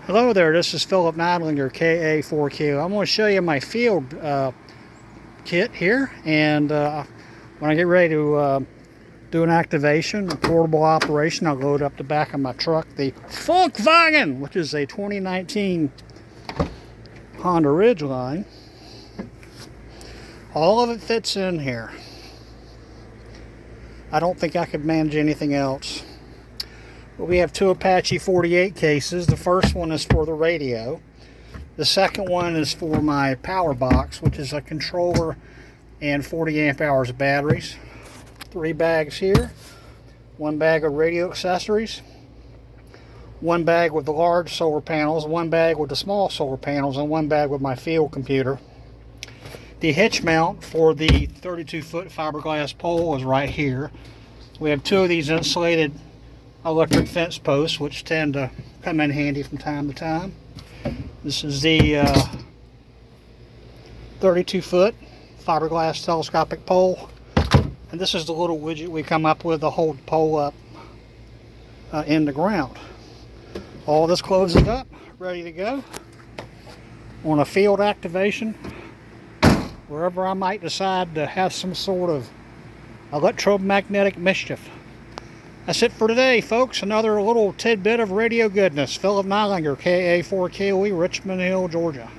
Hello there, this is Philip Nidlinger, KA4Q. I'm going to show you my field kit here, and when I get ready to do an activation, a portable operation, I'll load up the back of my truck, the Funkwagen, which is a 2019 Honda Ridgeline. All of it fits in here. I don't think I could manage anything else. We have two Apache 48 cases. The first one is for the radio. The second one is for my power box, which is a controller and 40 amp hours of batteries. 3 bags here. 1 bag of radio accessories. 1 bag with the large solar panels. 1 bag with the small solar panels. And 1 bag with my field computer. The hitch mount for the 32-foot fiberglass pole is right here. We have 2 of these insulated electric fence posts, which tend to come in handy from time to time. This is the 32-foot fiberglass telescopic pole, and this is the little widget we come up with to hold the pole up in the ground. All this closes up, ready to go on a field activation, wherever I might decide to have some sort of electromagnetic mischief. That's it for today, folks. Another little tidbit of radio goodness. Philip Nidlinger, KA4KOE, Richmond Hill, Georgia.